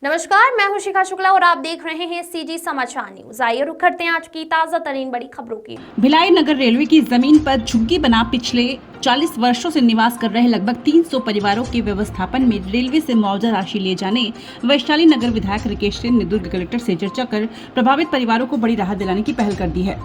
नमस्कार, मैं हूं शिखा शुक्ला और आप देख रहे हैं सीजी समाचार न्यूज। आइए रुक करते हैं आज की ताजा तरीन बड़ी खबरों की। भिलाई नगर रेलवे की जमीन पर झुग्गी बना पिछले 40 वर्षों से निवास कर रहे लगभग 300 परिवारों के व्यवस्थापन में रेलवे से मुआवजा राशि लिए जाने वैशाली नगर विधायक राकेश सिंह ने दुर्ग कलेक्टर से चर्चा कर प्रभावित परिवारों को बड़ी राहत दिलाने की पहल कर दी है।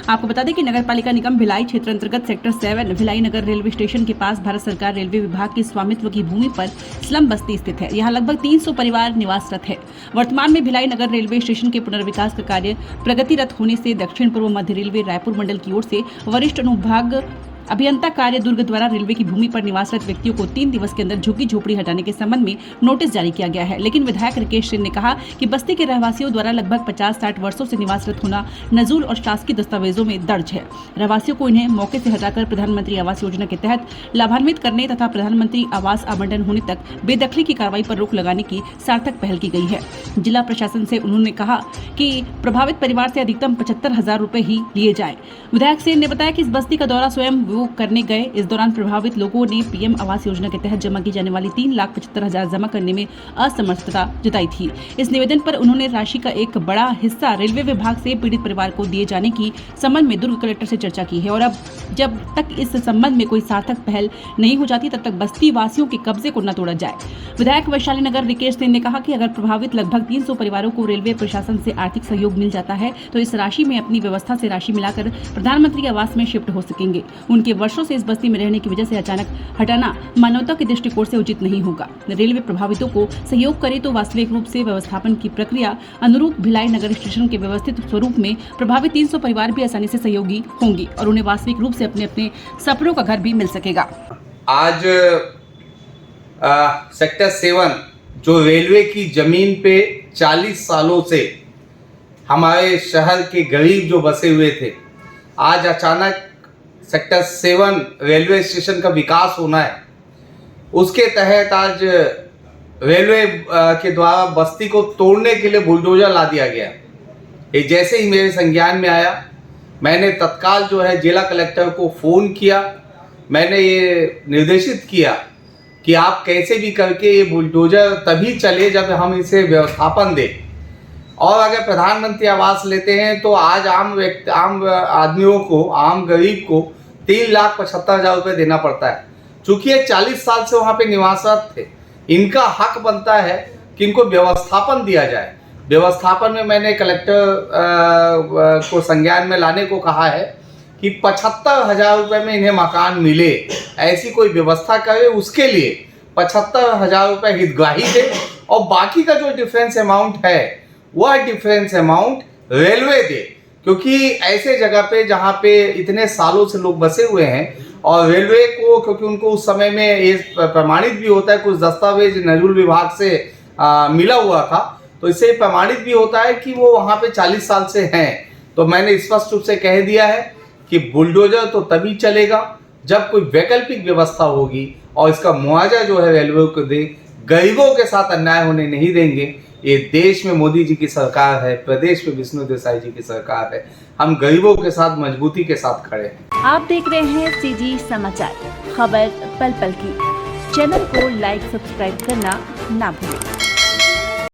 आपको बता दें कि नगर पालिका निगम भिलाई क्षेत्र अंतर्गत सेक्टर 7 भिलाई नगर रेलवे स्टेशन के पास भारत सरकार रेलवे विभाग की स्वामित्व की भूमि पर स्लम बस्ती स्थित है। यहाँ लगभग 300 परिवार निवासरत है। वर्तमान में भिलाई नगर रेलवे स्टेशन के पुनर्विकास का कार्य प्रगतिरत होने से दक्षिण पूर्व मध्य रेलवे रायपुर मंडल की ओर से वरिष्ठ अनुभाग अभियंता कार्य दुर्ग द्वारा रेलवे की भूमि पर निवासरत व्यक्तियों को 3 दिवस के अंदर झुग्गी झोपड़ी हटाने के संबंध में नोटिस जारी किया गया है। लेकिन विधायक राकेश सिंह ने कहा कि बस्ती के रहवासियों द्वारा लगभग 50-60 वर्षों से निवासरत होना नजूल और शासकीय दस्तावेजों में दर्ज है। रहवासियों को इन्हें मौके से हटाकर प्रधानमंत्री आवास योजना के तहत लाभान्वित करने तथा प्रधानमंत्री आवास आवंटन होने तक बेदखली की कार्रवाई पर रोक लगाने की सार्थक पहल की गई है। जिला प्रशासन से उन्होंने कहा कि प्रभावित परिवार से अधिकतम 75,000 रुपए ही लिए जाए। विधायक सिंह ने बताया कि इस बस्ती का दौरा स्वयं करने गए। इस दौरान प्रभावित लोगों ने पीएम आवास योजना के तहत जमा की जाने वाली 3,75,000 जमा करने में असमर्थता जताई थी। इस निवेदन पर उन्होंने राशि का एक बड़ा हिस्सा रेलवे विभाग से पीड़ित परिवार को दिए जाने की संबंध में दुर्ग कलेक्टर से चर्चा की है और अब जब तक इस संबंध में कोई सार्थक पहल नहीं हो जाती तब तक बस्ती वासियों के कब्जे को न तोड़ा जाए। विधायक वैशाली नगर राकेश सिंह ने कहा कि अगर प्रभावित लगभग 300 परिवारों को रेलवे प्रशासन से आर्थिक सहयोग मिल जाता है तो इस राशि में अपनी व्यवस्था से राशि मिलाकर प्रधानमंत्री आवास में शिफ्ट हो सकेंगे। उनके वर्षों से इस बस्ती में रहने की वजह से अचानक हटाना मानवता के दृष्टिकोण से उचित नहीं होगा। रेलवे प्रभावितों को सहयोग करे तो वास्तविक रूप से व्यवस्थापन की प्रक्रिया अनुरूप भिलाई नगर स्टेशन के व्यवस्थित स्वरूप में प्रभावित 300 परिवार भी आसानी से सहयोगी होंगे और उन्हें वास्तविक रूप से अपने अपने सपनों का घर भी मिल सकेगा। आज सेक्टर 7 जो रेलवे की जमीन पे 40 सालों से हमारे शहर के गरीब जो बसे हुए थे, आज अचानक सेक्टर 7 रेलवे स्टेशन का विकास होना है। उसके तहत आज रेलवे के द्वारा बस्ती को तोड़ने के लिए बुलडोजर ला दिया गया। ये जैसे ही मेरे संज्ञान में आया, मैंने तत्काल जो है जिला कलेक्टर को फ़ोन किया। मैंने ये निर्देशित किया कि आप कैसे भी करके ये बुलडोजर तभी चले जब हम इसे व्यवस्थापन दें। और अगर प्रधानमंत्री आवास लेते हैं तो आज आम आदमियों को, आम गरीब को 3,75,000 रुपये देना पड़ता है। चूँकि ये 40 साल से वहाँ पे निवासरत थे, इनका हक बनता है कि इनको व्यवस्थापन दिया जाए। व्यवस्थापन में मैंने कलेक्टर को संज्ञान में लाने को कहा है कि 75,000 रुपये में इन्हें मकान मिले, ऐसी कोई व्यवस्था करे। उसके लिए 75,000 रुपये हितग्राही दे और बाकी का जो डिफरेंस अमाउंट है वह डिफरेंस अमाउंट रेलवे दे। क्योंकि ऐसे जगह पे जहाँ पे इतने सालों से लोग बसे हुए हैं और रेलवे को, क्योंकि उनको उस समय में ये प्रमाणित भी होता है, कुछ दस्तावेज नजूल विभाग से मिला हुआ था, तो इससे प्रमाणित भी होता है कि वो वहाँ पे 40 साल से हैं। तो मैंने स्पष्ट रूप से कह दिया है कि बुलडोजर तो तभी चलेगा जब कोई वैकल्पिक व्यवस्था होगी और इसका मुआवजा जो है रेलवे को दे। गरीबों के साथ अन्याय होने नहीं देंगे। ये देश में मोदी जी की सरकार है, प्रदेश में विष्णु देसाई जी की सरकार है। हम गरीबों के साथ मजबूती के साथ खड़े हैं। आप देख रहे हैं सीजी समाचार, खबर पल पल की। चैनल को लाइक सब्सक्राइब करना ना भूलें।